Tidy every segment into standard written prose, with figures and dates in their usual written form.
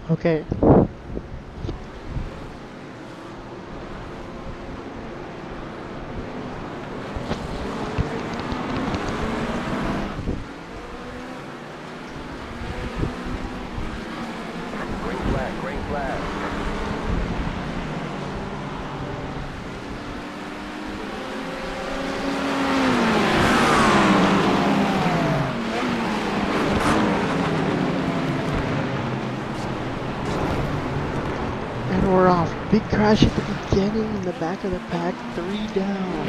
Okay. Green flag, green flag. And we're off. Big crash at the beginning in the back of the pack. 3 down.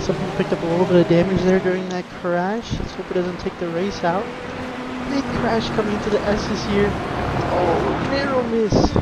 Someone picked up a little bit of damage there during that crash. Let's hope it doesn't take the race out. Big crash coming into the S's here. Oh, narrow miss.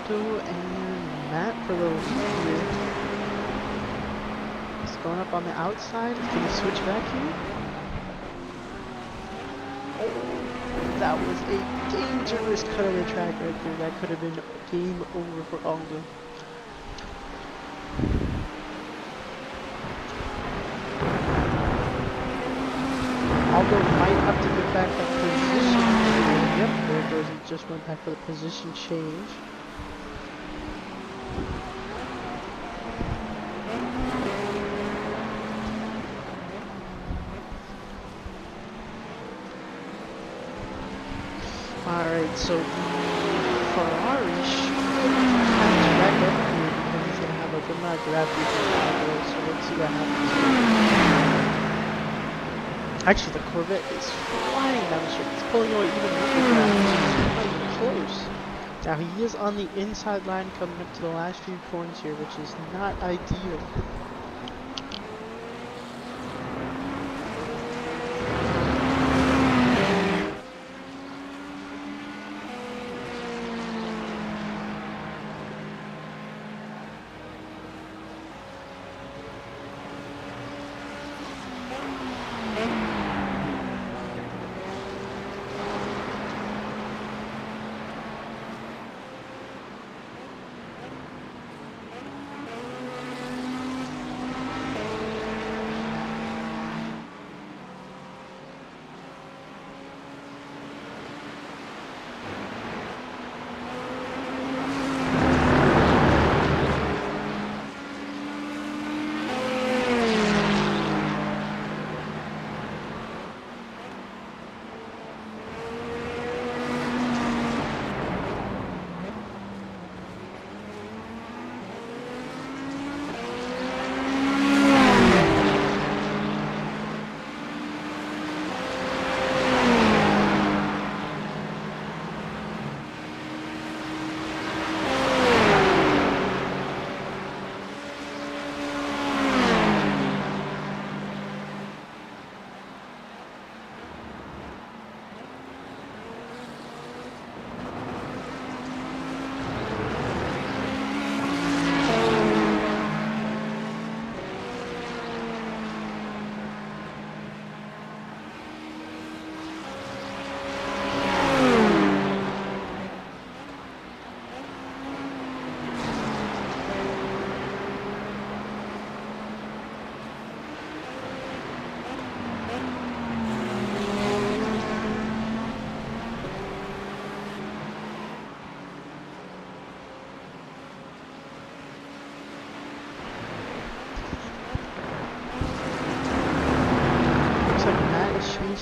Aldo and Matt for the lead here. He's going up on the outside. He's going to switch back here. Oh, that was a dangerous cut of the track right there. That could have been game over for Aldo. Aldo might have to get back that position. Yep, there it goes. He just went back for the position change. Alright, so Ferrari should catch back up here because he's going to have a good amount of gravity from Aldo, so let's see what happens. Actually, the Corvette is flying down the straight. It's pulling away even more gravity. It's not even close. Now, he is on the inside line coming up to the last few corners here, which is not ideal.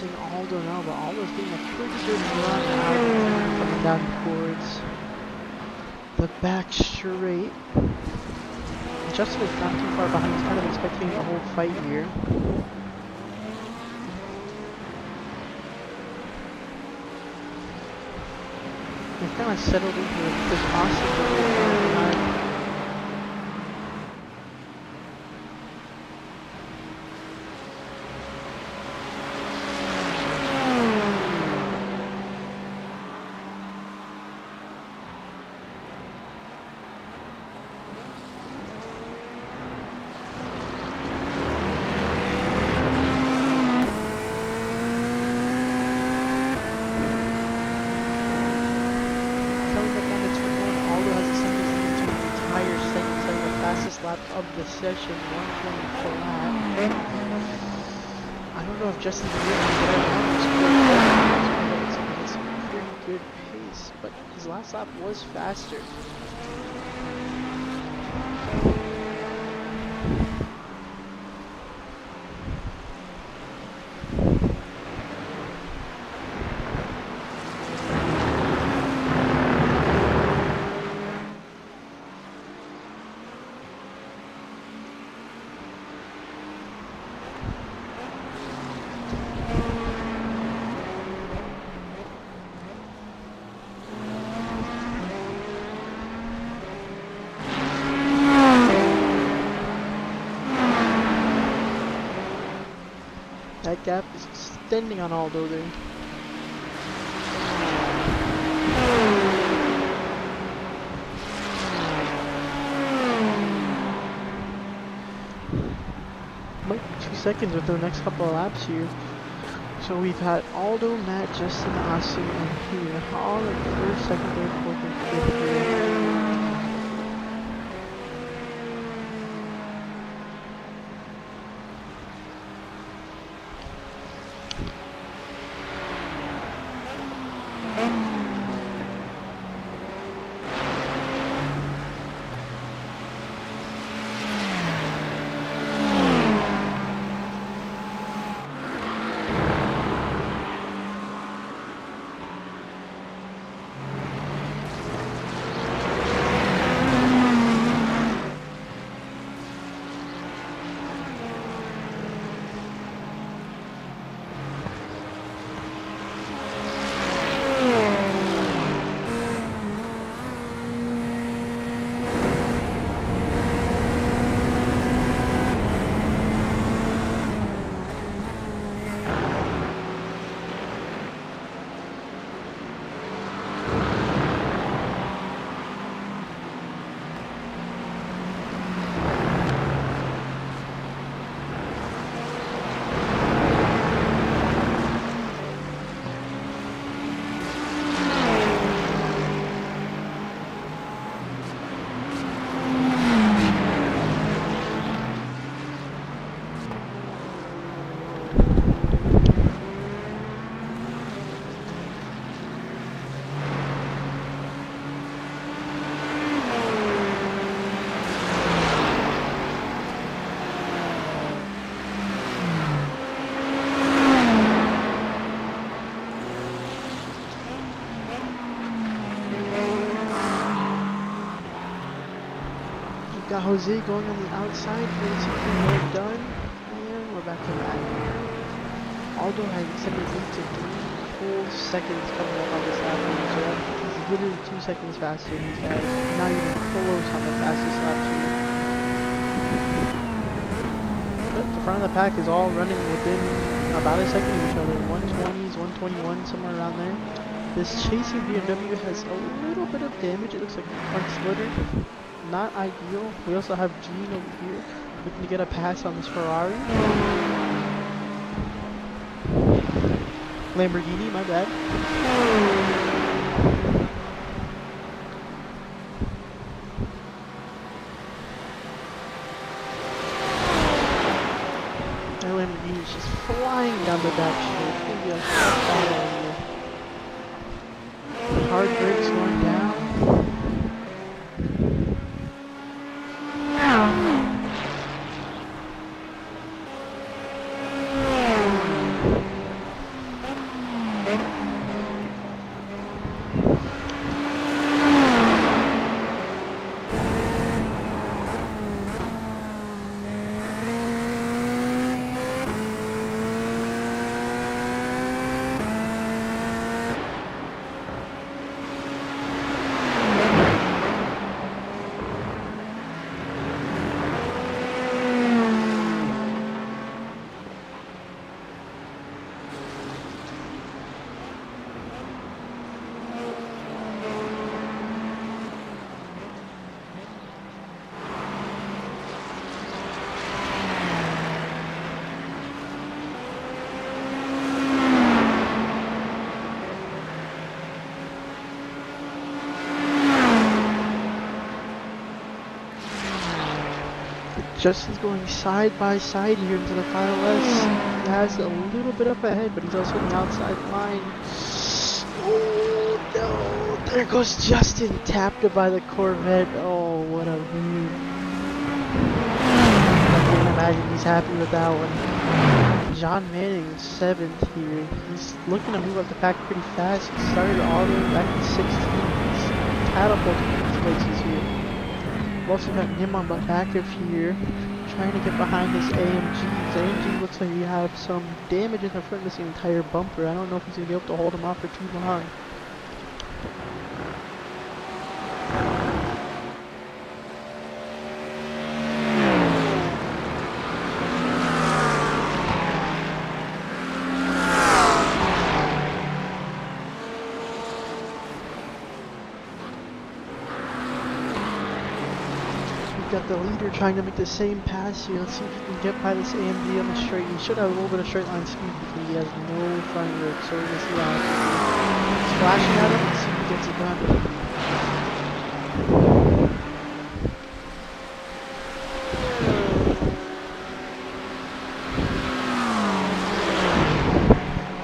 Aldo now, but Aldo's getting a pretty good run out coming down towards the back straight. Justin is not too far behind. He's kind of expecting the whole fight here. They've kind of settled into this Austin. Of the session, 120 lap. I don't know if Justin it's a pretty good pace, but his last lap was faster. That gap is extending on Aldo there. seconds with the next couple of laps here. So we've had Aldo, Matt, Justin, Austin, and here all in first, second, third, fourth, and fifth here. Got Jose going on the outside, getting something more done, and we're back to that. Aldo has extended lead to 3 full seconds coming up on this lap, so he's literally 2 seconds faster than these guys. Not even close on the fastest lap here. But the front of the pack is all running within about a second of each other. 120s, 121, somewhere around there. This chasing BMW has a little bit of damage. It looks like a front splitter. Not ideal. We also have Gene over here looking to get a pass on this Ferrari. Lamborghini, my bad. That Lamborghini is just flying down the back straight. It's gonna be a fire here. Hard brakes going down. Justin's going side by side here into the Final S. He has a little bit up ahead, but he's also on the outside line. Oh no! There goes Justin, tapped it by the Corvette. Oh, what a move. I can't imagine he's happy with that one. John Manning is 7th here. He's looking to move up the pack pretty fast. He started all the way back in 16th. He's catapulted these places here. We've also got Nimon Bakakov here, trying to get behind this AMG. This AMG looks like he has some damage in the front of this entire bumper. I don't know if he's going to be able to hold him off for too long. got the leader trying to make the same pass here. Let's see if he can get by this AMG on the straight. He should have a little bit of straight line speed because he has no front road. So we're gonna see how he's flashing at him. Let's see if he gets it done.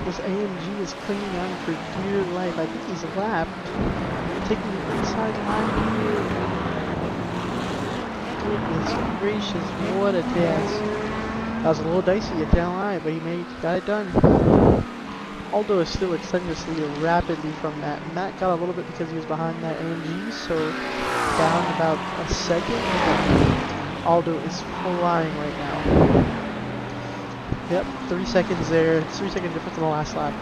This AMG is clinging on for dear life. I think he's lapped. Taking the inside line here. Goodness gracious, what a dance. That was a little dicey, you can't lie, but he got it done. Aldo is still extending this lead rapidly from Matt. Matt got a little bit because he was behind that AMG, so down about a second. Aldo is flying right now. Yep, 3 seconds there. It's 3 second difference in the last lap.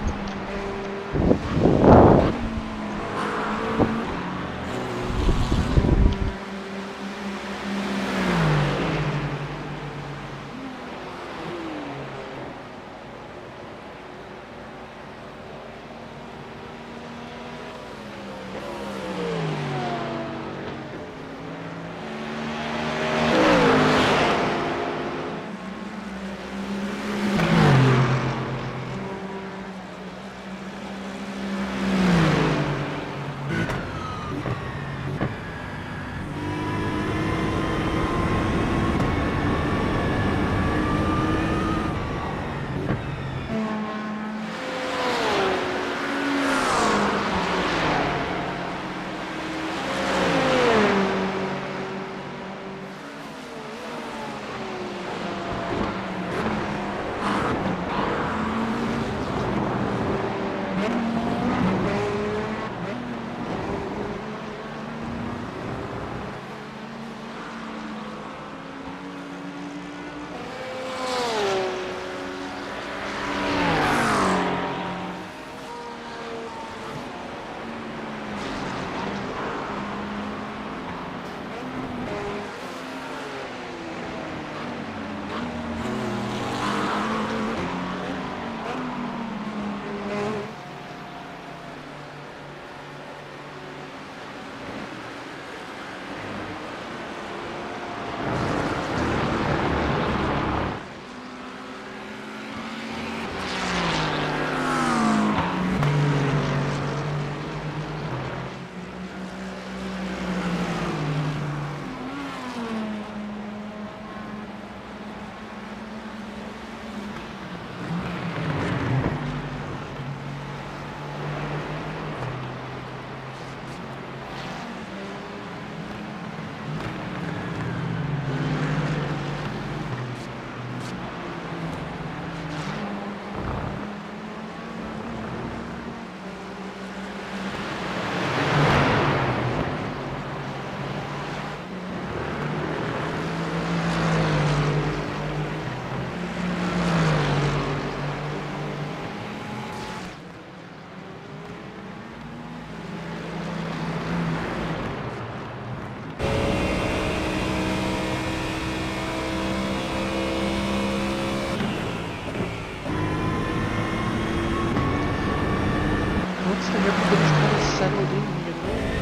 Looks like everybody's kind of settled in here.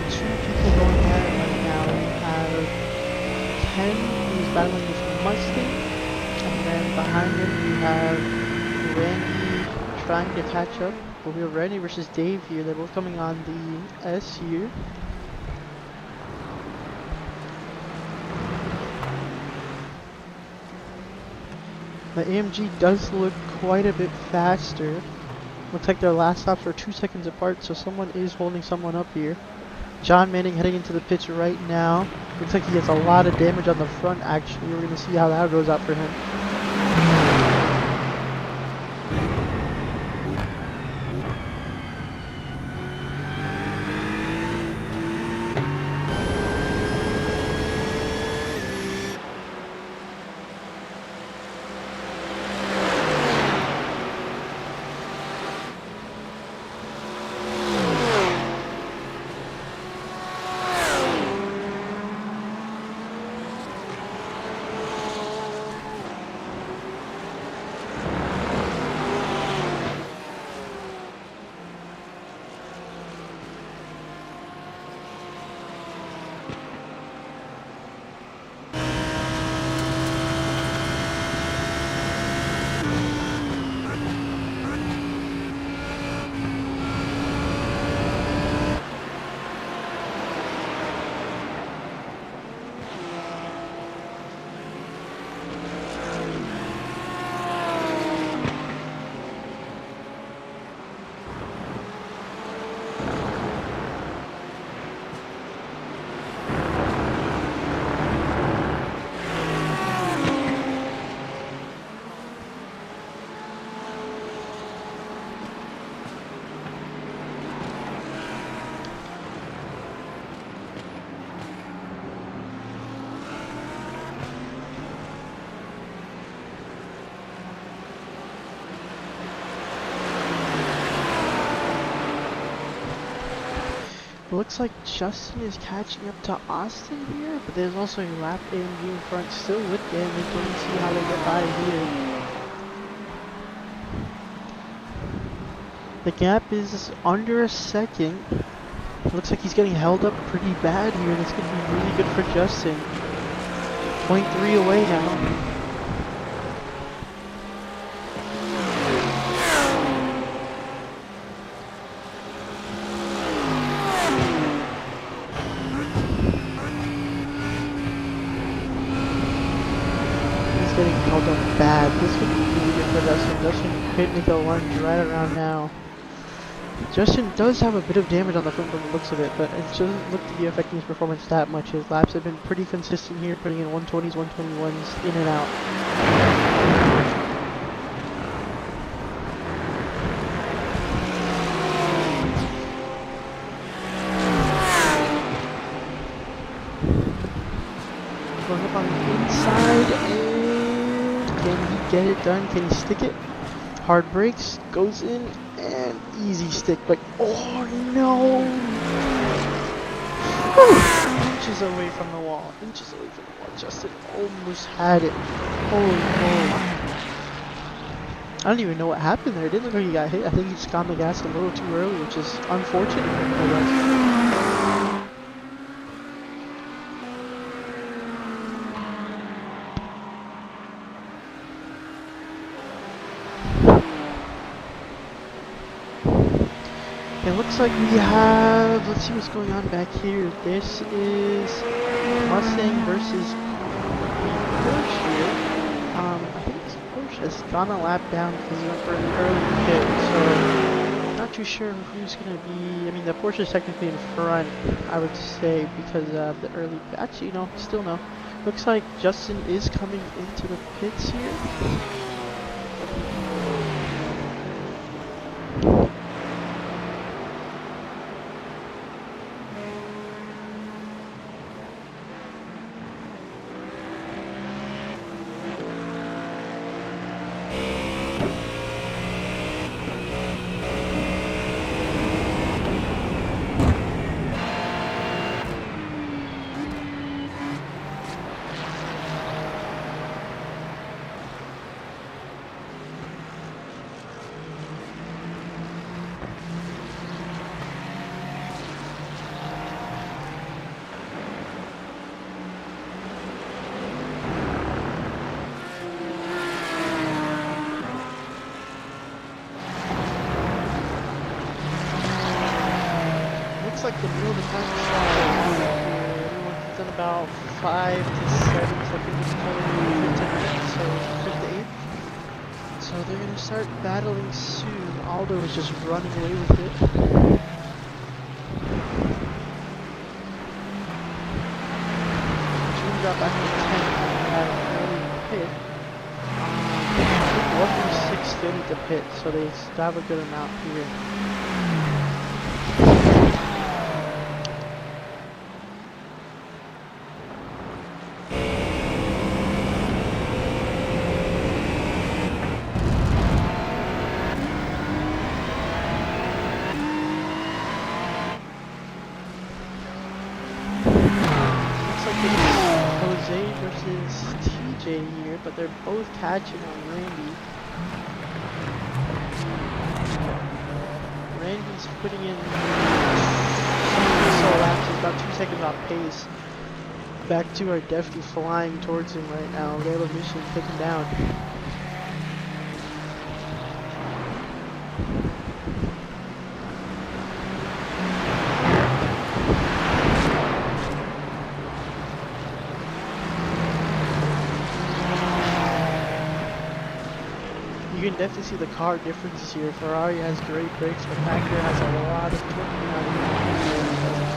Two people going at it right now. We have Ken, who's battling with Mustang, and then behind him we have Randy trying to catch up. But we have Randy versus Dave here. They're both coming on the S here. The AMG does look quite a bit faster. Looks like their last stops were 2 seconds apart, so someone is holding someone up here. John Manning heading into the pits right now. Looks like he gets a lot of damage on the front, actually. We're going to see how that goes out for him. Looks like Justin is catching up to Austin here, but there's also a lap AMG in front still with damage. Let's see how they get by here. The gap is under a second. Looks like he's getting held up pretty bad here. That's going to be really good for Justin. 0.3 away now. Getting held up bad. This could be really good for Justin. Justin could make a lunge right around now. Justin does have a bit of damage on the front from the looks of it, but it doesn't look to be affecting his performance that much. His laps have been pretty consistent here, putting in 120s, 121s, in and out. Going up on the inside, and can he get it done? Can he stick it? Hard brakes, goes in, and easy stick, but oh no! Whew. Inches away from the wall, inches away from the wall. Justin almost had it. Holy moly. I don't even know what happened there. It didn't look like he got hit. I think he just got on the gas a little too early, which is unfortunate, I guess. It looks like we have, let's see what's going on back here. This is Mustang versus Porsche here. I think this Porsche has gone a lap down because he went for an early pit, so I'm not too sure who's going to be, I mean the Porsche is technically in front, I would say, because of the early pit. Actually, no, still no. Looks like Justin is coming into the pits here. Like the middle of the time slot everyone's done about 5 to 7 seconds tonight, so 5th to 8th. So they're gonna start battling soon. Aldo is just running away with it. June got back to 10th and had an early pit. I think 1 through 6 still need to pit, so they still have a good amount here. Versus TJ here, but they're both catching on Randy. Randy's putting in so laps, he's about 2 seconds off pace. Back to our Defty flying towards him right now. They have a mission to take him down. You can definitely see the car differences here. Ferrari has great brakes, but Acura has a lot of torque behind it.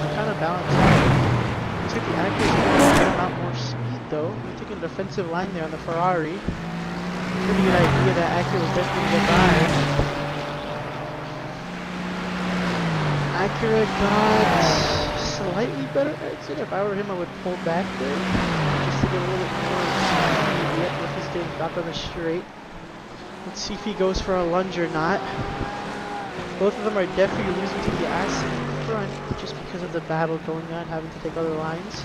They kind of balance out. Looks like the Acura is going to get a lot more speed though. We're taking a defensive line there on the Ferrari. Pretty good idea that Acura was definitely get by. Acura got slightly better exit. If I were him, I would pull back there just to get a little bit more speed. Yet with his getting back on the straight. Let's see if he goes for a lunge or not. Both of them are definitely losing to the ass in front just because of the battle going on, having to take other lines.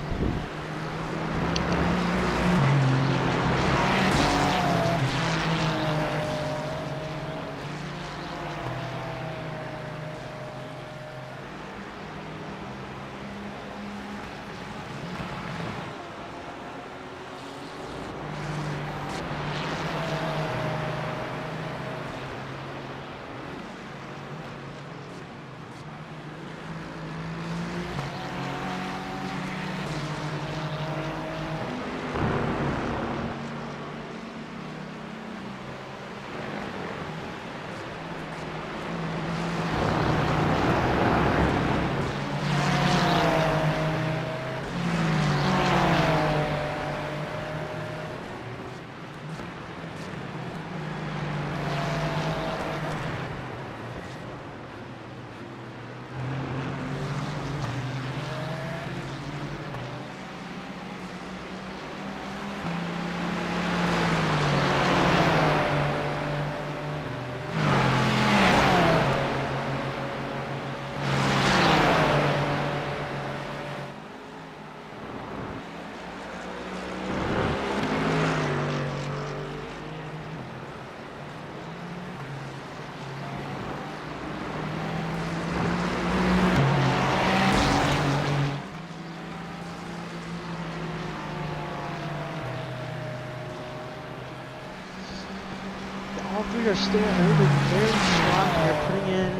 All three are still holding very strong here, putting in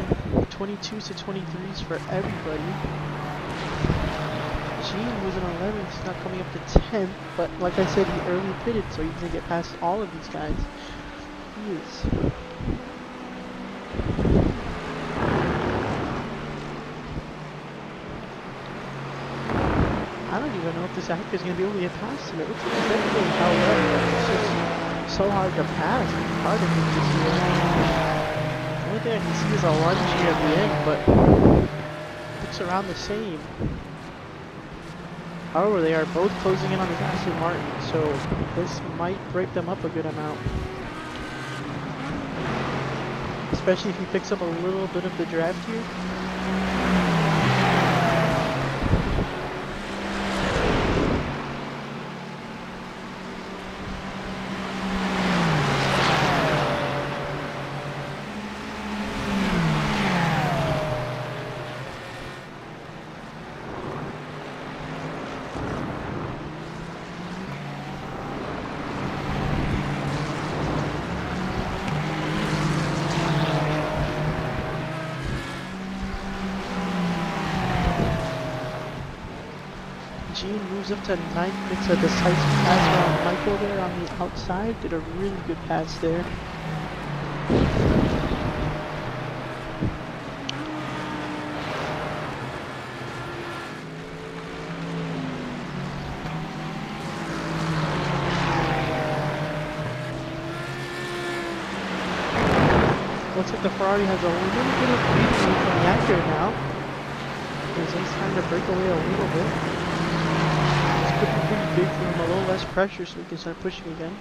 22s to 23s for everybody. Gene was in 11th, not coming up to 10th, but like I said, he early pitted, so he's going to get past all of these guys. He is. I don't even know if this Acura is going to be able to get past him. It looks like he's definitely held up. It's just so hard to pass. It's hard to get this year. The only thing I can see is a lunge here at the end, but looks around the same. However, they are both closing in on the Aston Martin, so this might break them up a good amount. Especially if he picks up a little bit of the draft here. Gene moves up to 9th, makes a decisive pass around Michael there on the outside. Did a really good pass there. Looks like the Ferrari has a little bit of lead from the Acura now. There's nice time to break away a little bit. Could be pretty big for him, a little less pressure so he can start pushing again.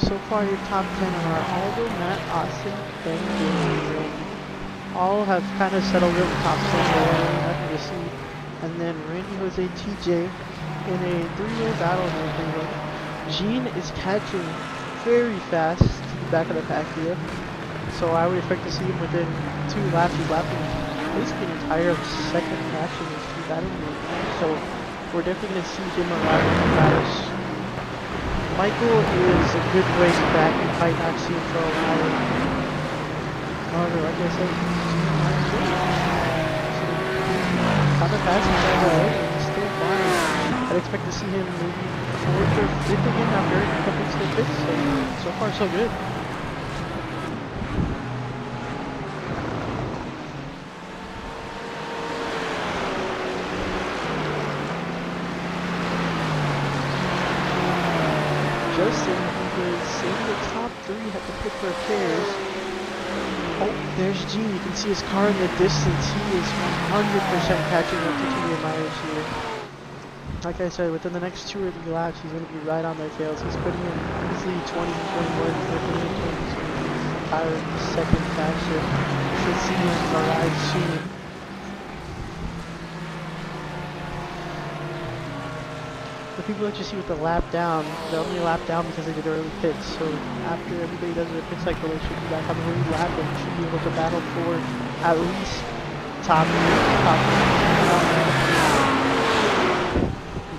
So far your top 10 are Aldo, Matt, Austin, Ben, and Randy. All have kind of settled in the top 10 there, nothing to see. And then Randy, Jose, TJ in a three-way battle here. Gene is catching very fast to the back of the pack here. So I would expect to see him within 2 laps. He's lapping basically an entire second match in these 2 battles. So we're definitely going to see him arrive in the battles. Michael is a good ways back. You might not see him for a while. However, like I said, kind of fast already. He's still fine. I'd expect to see him maybe fourth or fifth again after he completes the fifth. So far so good. Justin, who was in the top 3, had to pit for repairs. Oh, there's Gene. You can see his car in the distance. He is 100% catching up to Tony Myers here. Like I said, within the next 2 or 3 laps, he's going to be right on their tails. He's putting in easily 20 and 21, flipping in 20, so he's entire second faster. You should see him arrive soon. The people that you see with the lap down, they're only lap down because they did early pits. So after everybody does their pit cycle, they should be back on the lead lap and should be able to battle for at least top.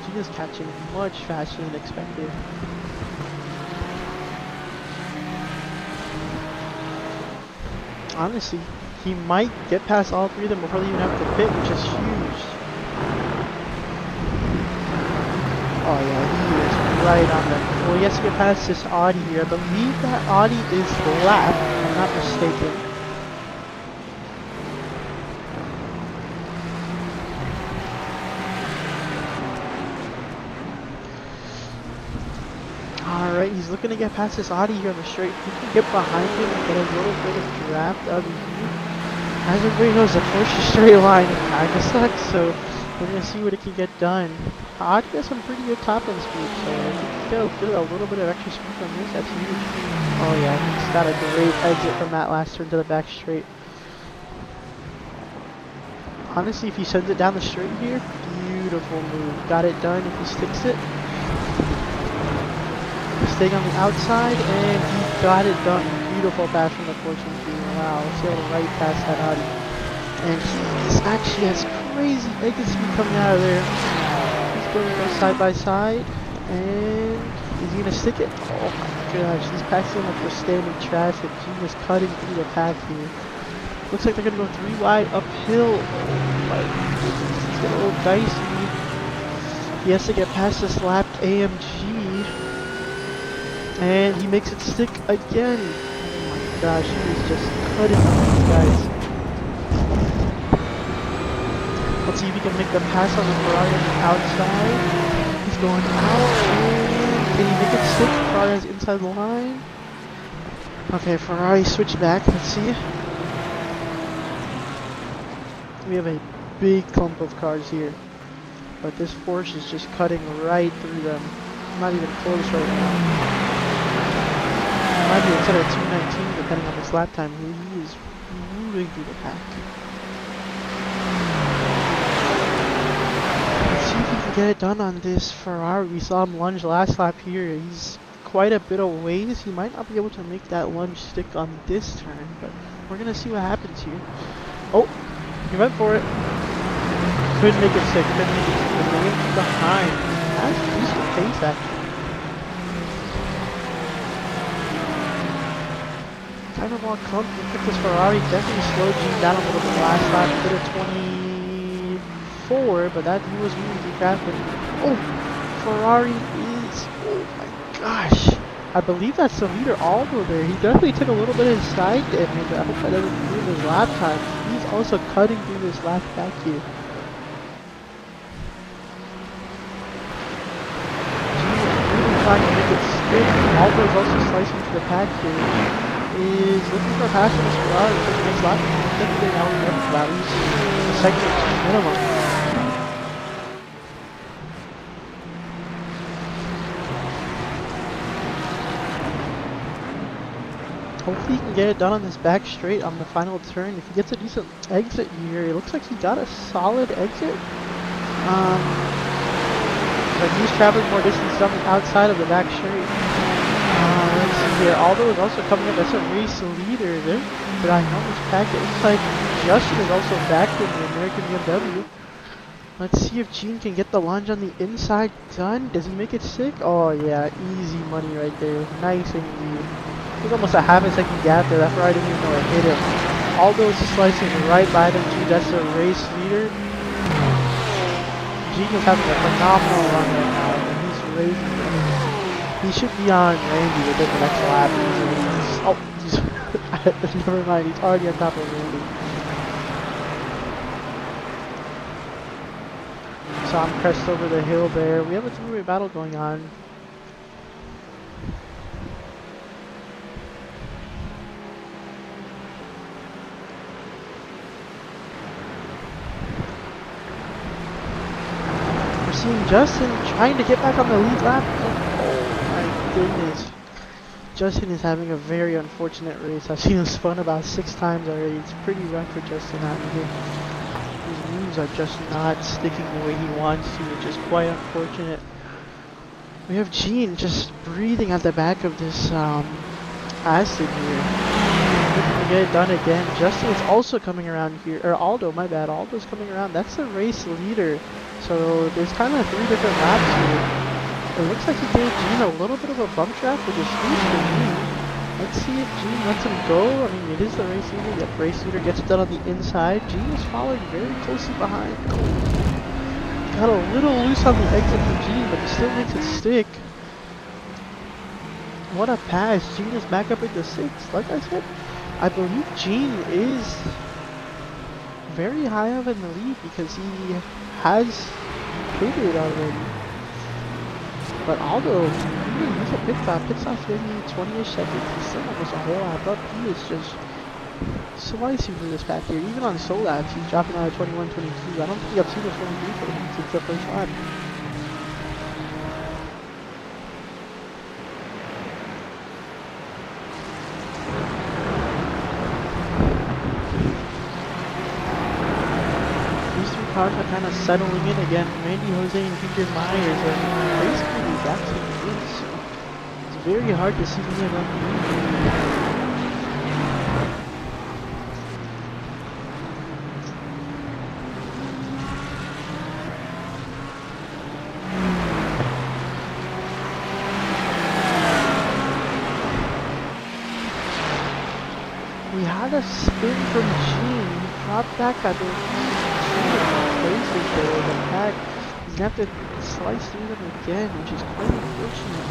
Gina's catching much faster than expected. Honestly, he might get past all 3 of them before they even have to pit, which is huge. Oh yeah, he is right on them. Well, he has to get past this Audi here. I believe that Audi is lap, if I'm not mistaken. Alright, he's looking to get past this Audi here on the straight. He can get behind him and get a little bit of draft out of here. As everybody knows, the Porsche straight line kinda sucks, so we're gonna see what it can get done. Audi has some pretty good top end speed, so I think he'll get a little bit of extra speed from this. That's huge. Oh yeah, he's got a great exit from that last turn to the back straight. Honestly, if he sends it down the straight here, beautiful move. Got it done if he sticks it. He's staying on the outside, and he got it done. Beautiful pass from the Porsche team. Wow, let's see how to right past that Audi. And he actually has crazy exit speed coming out of there. He's going to go side by side, and is he going to stick it? Oh my gosh, he's passing like we're standing traffic. Gene is cutting through the pack here. Looks like they're going to go 3 wide uphill. Oh my goodness, it's getting a little dicey. He has to get past this lapped AMG. And he makes it stick again. Oh my gosh, he is just cutting these guys. Let's see if he can make the pass on the Ferrari on the outside. He's going out. And can he make it stick? Ferrari is inside the line. Okay, Ferrari switch back. Let's see. We have a big clump of cars here. But this Porsche is just cutting right through them. Not even close right now. Might be instead of 219 depending on his lap time. He is moving through the pack. Let's see if he can get it done on this Ferrari. We saw him lunge last lap here. He's quite a bit of ways. He might not be able to make that lunge stick on this turn, but we're gonna see what happens here. Oh, he went for it. Couldn't make it stick. Couldn't make it stick. The man behind. That's decent pace actually. Kind of all clumped. Look at this Ferrari. Definitely slowed Gene down a little bit last lap. Did a 24, but that he was moving through traffic. Oh, Ferrari is. Oh my gosh. I believe that's the leader Aldo there. He definitely took a little bit of his side damage. I hope that doesn't ruin his lap time. He's also cutting through this lap back here. Trying to make it stick. Aldo is also slicing to the pack here. Is looking for a pass on this Ferrari for the next lap. I think they're now in at least a second or 2 minimum. Hopefully he can get it done on this back straight on the final turn. If he gets a decent exit here, it looks like he got a solid exit. But he's traveling more distance on the outside of the back straight. Let's see here. Aldo is also coming up as a race leader there. But I know this pack. It looks like Justin is also back in the American BMW. Let's see if Gene can get the lunge on the inside done. Does he make it stick? Oh yeah, easy money right there. Nice and easy. There's almost a half a second gap there. That Ferrari didn't even know it hit him. Aldo is slicing right by them. Gene, that's a race leader. Gene is having a phenomenal run right now, and he's raising it. He should be on Randy within the next lap easily. Never mind, he's already on top of Randy. So I'm pressed over the hill there. We have a three-way battle going on. We're seeing Justin trying to get back on the lead lap. Oh my goodness. Justin is having a very unfortunate race. I've seen him spun about 6 times already. It's pretty rough for Justin out here. His moves are just not sticking the way he wants to, which is quite unfortunate. We have Gene just breathing at the back of this Aston here. Looking to get it done again. Justin is also coming around here, or Aldo, my bad. Aldo's coming around. That's the race leader. So there's kind of 3 different laps here. It looks like he gave Gene a little bit of a bump track, which is huge for Gene. Let's see if Gene lets him go. I mean, it is the race leader. Yep, race leader gets it done on the inside. Gene is following very closely behind. Got a little loose on the exit from Gene, but he still makes it stick. What a pass. Gene is back up into 6th. Like I said, I believe Gene is very high up in the lead because he has pitted already. But Aldo, he's a pit stop. Pit stop's maybe 20-ish seconds. He's still almost a whole lap up. He is just slicing through this pack here. Even on solo laps, he's dropping out of 21, 22. I don't think I've seen a 23 for him since the first lap. Cars are kind of settling in again. Randy, Jose, and Peter Myers are basically back to the win, so it's very hard to see any of them. We had a spin from Gene. He dropped back at the places there in the pack. He's gonna have to slice through them again, which is quite unfortunate.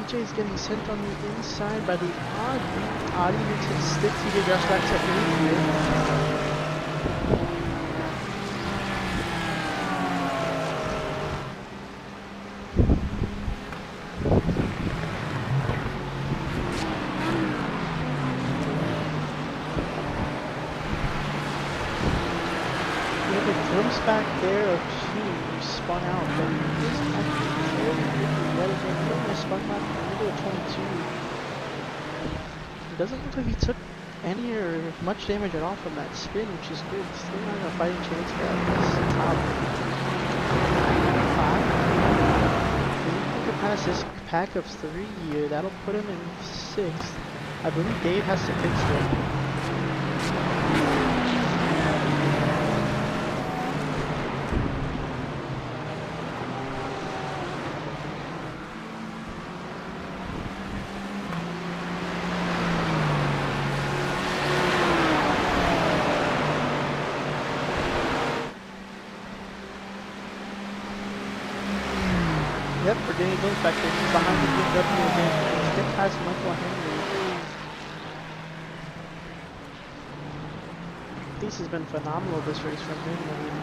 TJ's getting sent on the inside by the Audi. Audi makes it stick to the rush back to 8 here. We have a glimpse back there of Gene who spun out, but he is actually fairly quickly yet again. He almost spun back in the middle of 22. It doesn't look like he took any or much damage at all from that spin, which is good. Still not a fighting chance for this top 5. If he can pass this pack of 3 here, that'll put him in 6th. I believe Dave has to fix it. Yep, Virginia goes back there. He's behind the BMW again. Let's get past Michael Henry. This has been phenomenal, this race from him. I mean,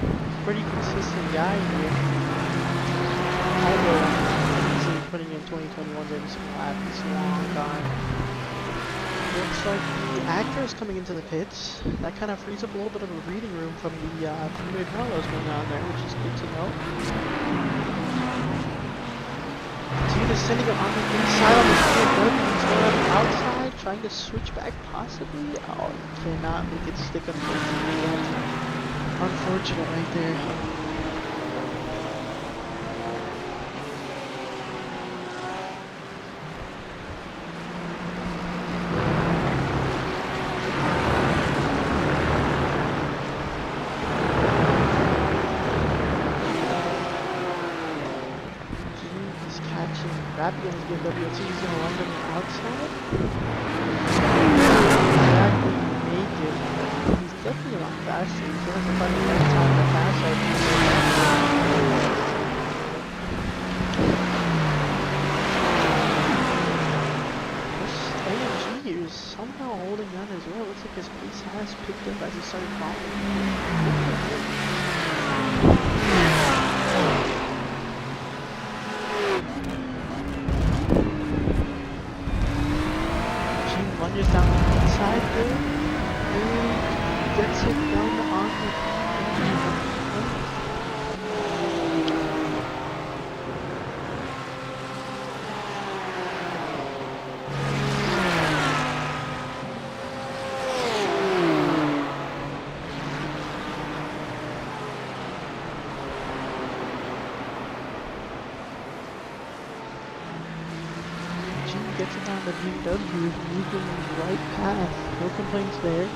pretty consistent guy here. Although, easily putting in 2021's every single lap. It's a long time. Looks like the actor is coming into the pits. That kind of frees up a little bit of a breathing room from the Felipe Carlos going on there, which is good to know. He's either sending it on the inside on the BMW, he's going on the outside, trying to switch back possibly. Oh, he cannot make it stick, unfortunately. That's unfortunate right there. Rappy on his BMW, let's see if he's going to run them outside. Exactly make it. He's definitely a lot faster. He's going to find the right time to pass out. This AMG is somehow holding on as well. Looks like his pace has picked up as he started following. Lunges down the inside there, and gets it done on the gets it down the BMW, moving right past. No complaints there.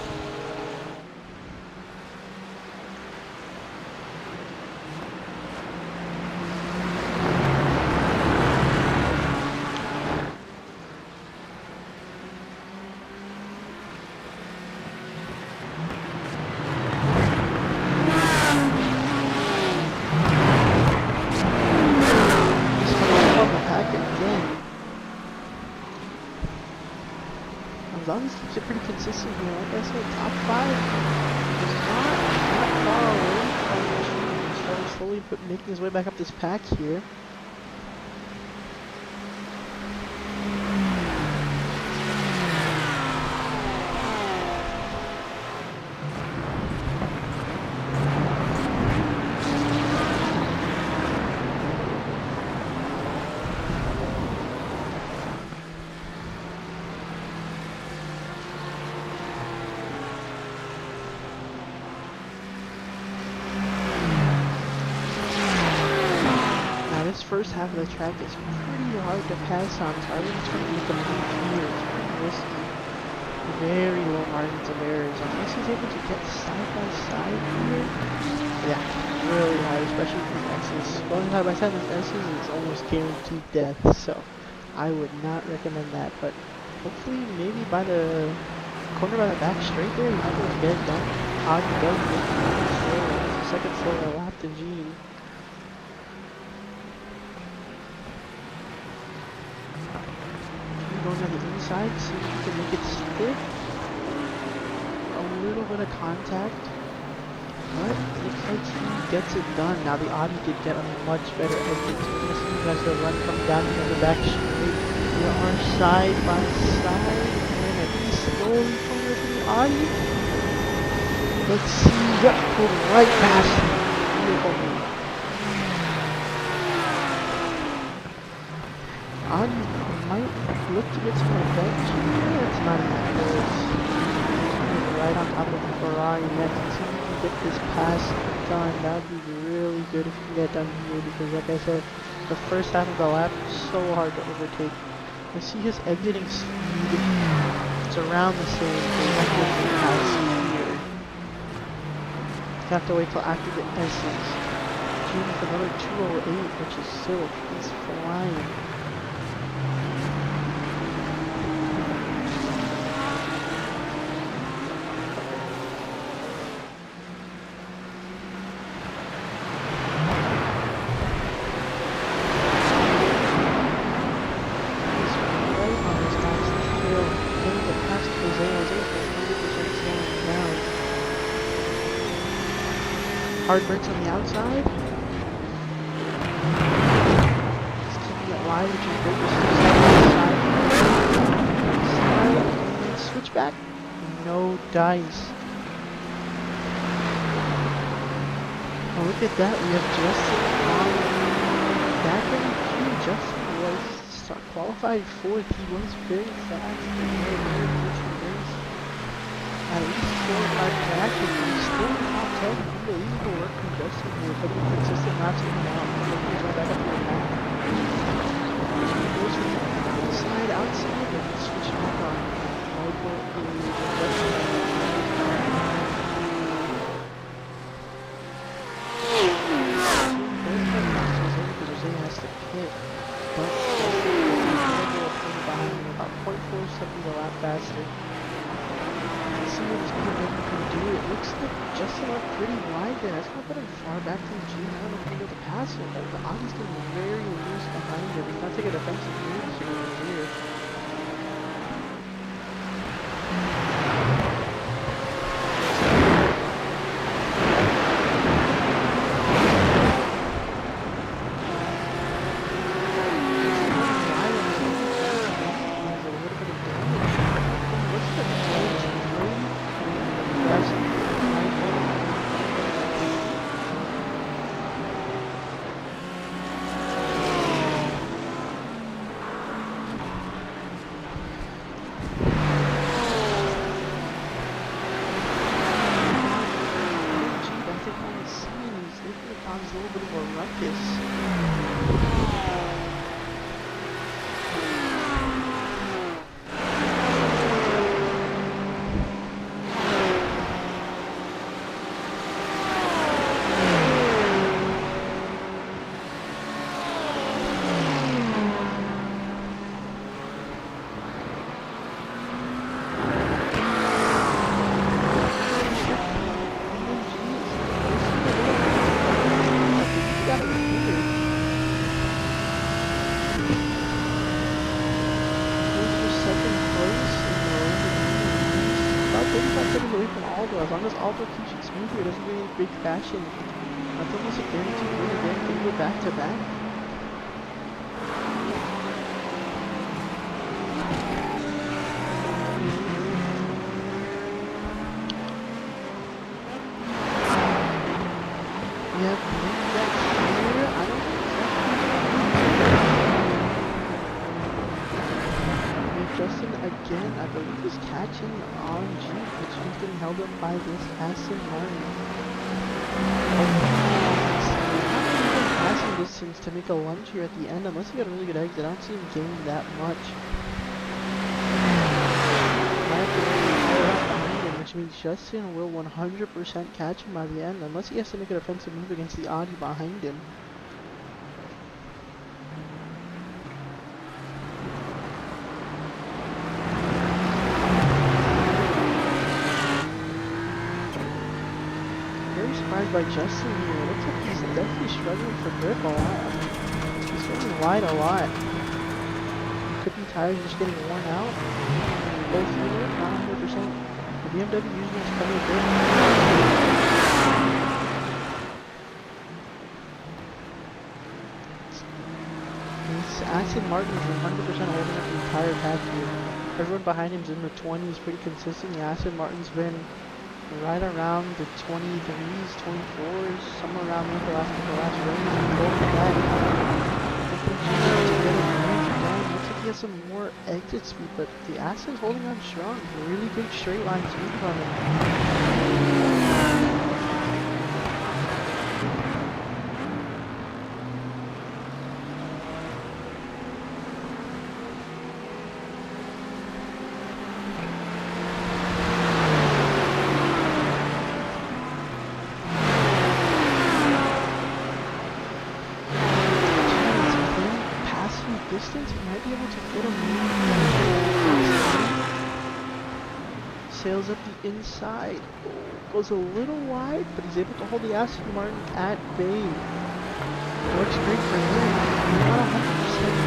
As long as he keeps it pretty consistent here, like I said, top 5 is not far away from the team. He's starting slowly making his way back up this pack here. First half of the track is pretty hard to pass on. It's hard to make a move here. It's pretty risky. Very low margins of errors. Unless he's able to get side by side here. Yeah, really hard, especially from S's. Going side by side with S's is almost guaranteed death, so I would not recommend that. But hopefully, maybe by the corner by the back straight there, he might be able to get it done. Odd does make it slower. It's the second slower lap than Gene. Going on the inside, see if you can make it stick. A little bit of contact, but it looks like he gets it done. Now the Audi did get a much better exit, so we're going to see you guys run from down to the back straight. We are side by side, and at least slowly forward to the Audi. Let's see, yep, pulled right past him. Beautiful move. Audi might look to get some advantage here. It's not enough. It's right on top of the Ferrari next. See if we can get this pass done. That would be really good if we can get done here because, like I said, the first half of the lap is so hard to overtake. I see his exiting speed. It's around the same. So we have to get the pass here. You have to wait till after the S's. Gene with another 208, which is still, he's flying. hard brakes on the outside. Just keeping it wide, which is great. Switch back. No dice. Oh, look at that. We have Justin on back in the queue. Justin was qualified fourth. He was very fast. At least 4 or 5 crashes. He's still in the top 10. Unbelievable work from Justin here. Putting consistent laps in and out. He's right back up here now. He goes from the inside outside and then switching back on. About 0.4 seconds a lap faster. Let's see what this other vehicle can do. It looks like Justin went pretty wide there. That's not put him far back from the G. I don't know if he'll be able to pass it, but the Audi's getting very loose behind him. He's not taking a defensive move here over here. A little bit more ruckus. As long as Aldo keeps it smooth here, doesn't do any big crashing, that's almost a guaranteed win again. Can go back to back. We have Lindex here. I don't think Justin again, I believe he's catching on Jeep, which he's getting held up by this Aston Martin. Passing distance to make a lunge here at the end, unless he got a really good exit. I don't see him gaining that much. Behind him, which means Justin will 100% catch him by the end, unless he has to make an offensive move against the Audi behind him. By Justin here, it looks like he's definitely struggling for grip a lot. He's going wide a lot. Could be tires just getting worn out. Both units, not 100%. The BMW usually has plenty of grip. This Aston Martin is 100% holding up the entire pack here. Everyone behind him is in the 20s, pretty consistent. The Aston Martin's been right around the 23s, 24s, somewhere around there for the last couple of laps. Looks like he has some more exit speed, but the Aston's holding on strong. Really big straight line speed from him. Distance, he might be able to get him. Sails up the inside. Goes a little wide, but he's able to hold the Aston Martin at bay. Works great for him. Not 100%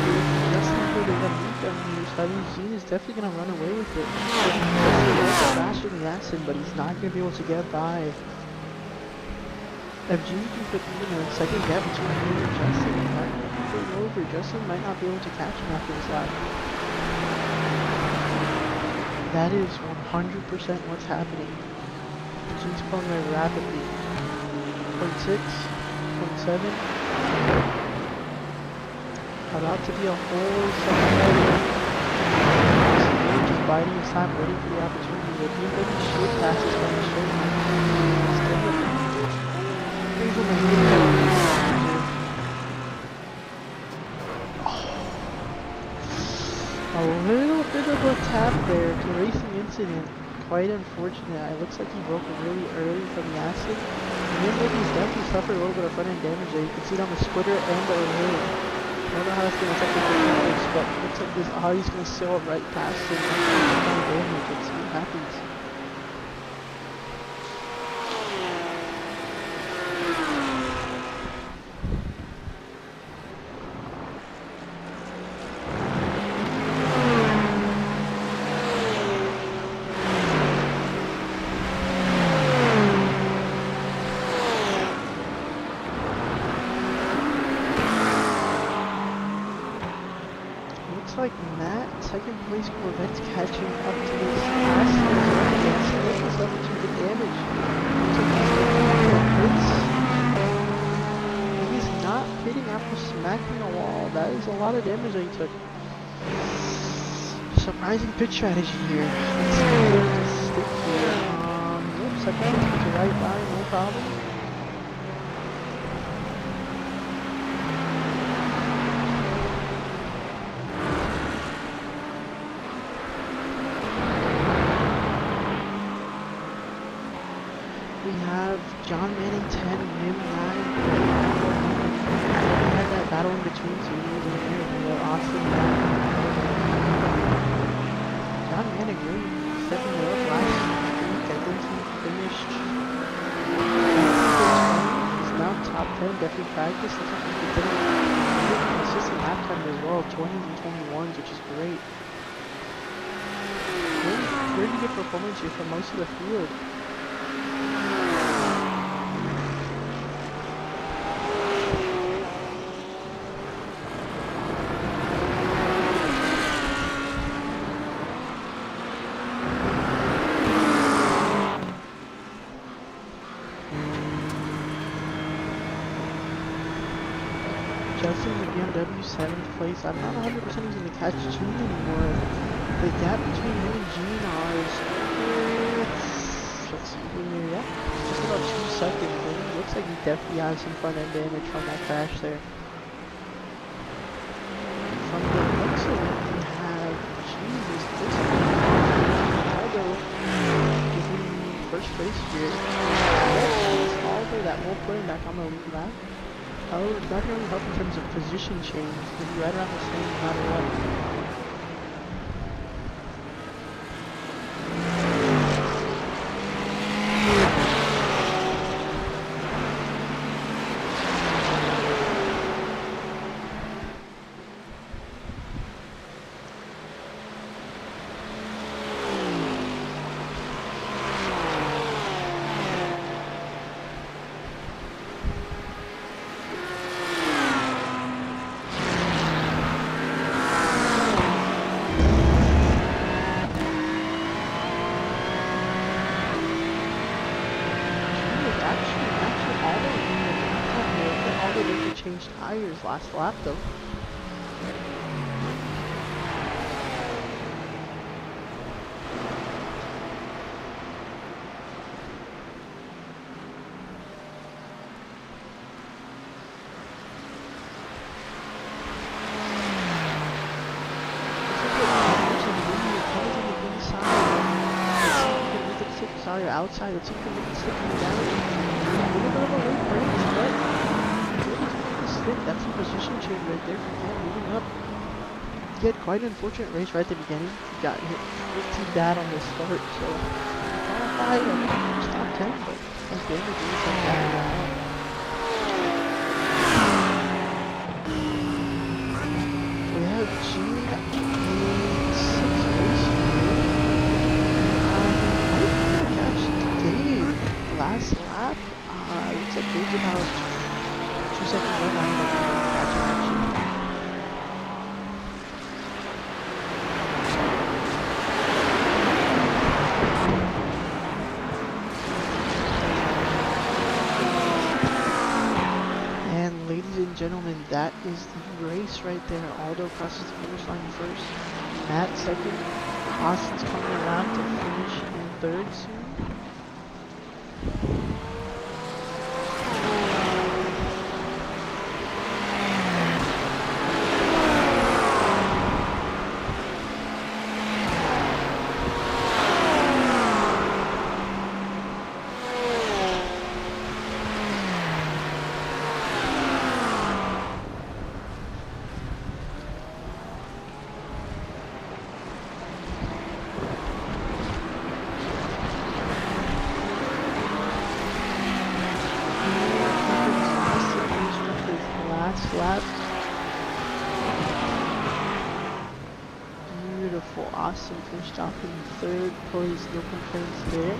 good. Justin they're going to meet them here. So I think Gene is definitely going to run away with it. He's faster than Aston, but he's not going to be able to get by. If Gene can put even a second gap between him and Justin, it might not be game over. Justin might not be able to catch him after this lap. That is 100% what's happening. Gene's pulling away rapidly. 0.6, 0.7. About to be a whole second level. Just biding his time, waiting for the opportunity. The BMW should pass this one straight line. A little bit of a tap there to racing incident. Quite unfortunate. It looks like he broke it really early from the acid. And then he's definitely suffered a little bit of front end damage there. You can see it on the splitter and the hood. I don't know how it's going to affect the performance, but it looks like this Audi's going to sail right past him. Damage. Let's see what happens. Like Matt, second place Corvette's catching up to this last against Nicholas up to the damage. He's not hitting after smacking the wall. That is a lot of damage that he took. Surprising pit strategy here. Let's see if they can stick here. Nope, second to right by, no problem. John Manning 10, Nim 9. We had that battle in between, so we were Austin. John Manning really stepping it up last week. I think he finished. He's now top 10, definitely practice. Looks like he's been consistent lap time as well, 20s and 21s, which is great. Really good performance here from most of the field. Justin the BMW 7th place. I'm not 100% he's going to catch Gene anymore. The gap between him and Gene is, let's see here, yeah, just about 2 seconds. And it looks like he definitely has some front end damage from that crash there. From the looks of it, we have, Jesus, this Aldo is in first place here. That's Aldo that will put him back on the lead lap. However, it's not going to help in terms of position change. He'll be right around the same no matter what. Changed tires last lap though. Sorry, outside. Let's see if we can stick him down. A little bit of a late break, but that's a position change right there for him moving up. He had quite an unfortunate race right at the beginning. He got hit pretty bad on the start, so qualified and top 10, but his damage is like that. We have Gene in 6th place here. Catch Dave last lap. looks like there's about 2 seconds left. I don't know if we're gonna catch him actually. And ladies and gentlemen, that is the race right there. Aldo crosses the finish line first. Matt second. Austin's coming around to finish in third soon. Lap. Beautiful. Austin finished off in third place. No complaints there.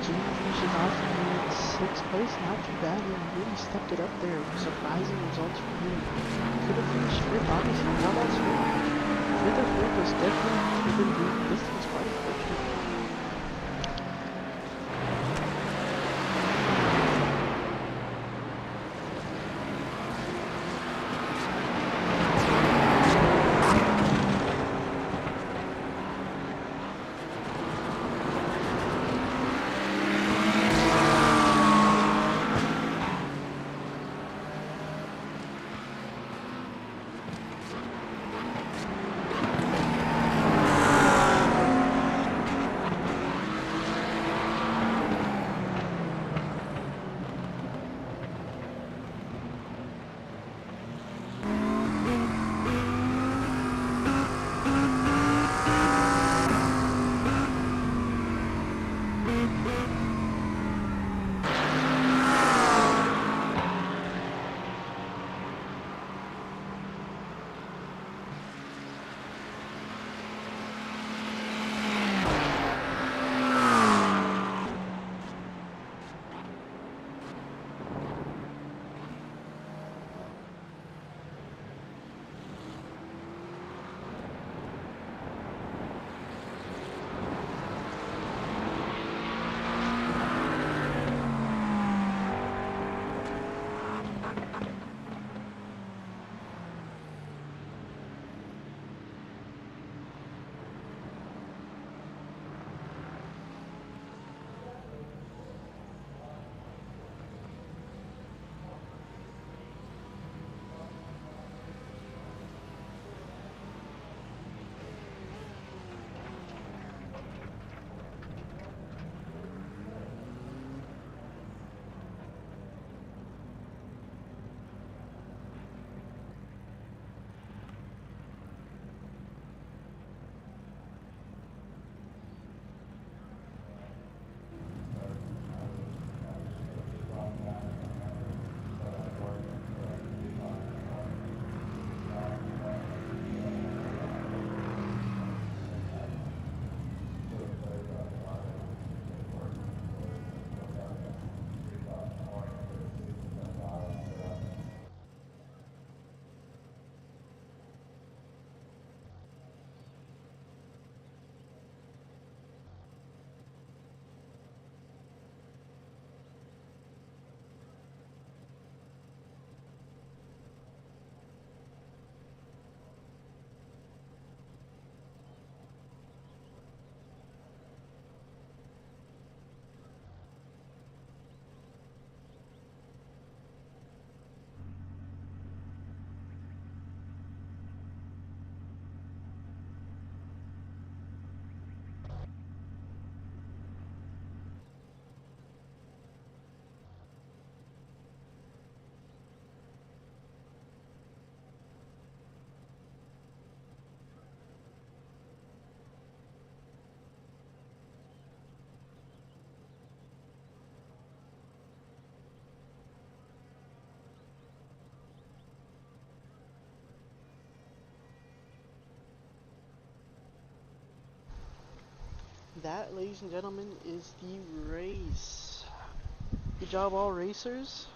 Jimmy finishes off in sixth place. Not too bad. He really stepped it up there. Surprising results for him. Could have finished fifth, obviously. How about fifth? Fifth or fourth was definitely within the distance, quite unfortunate. that, ladies and gentlemen, is the race. Good job, all racers.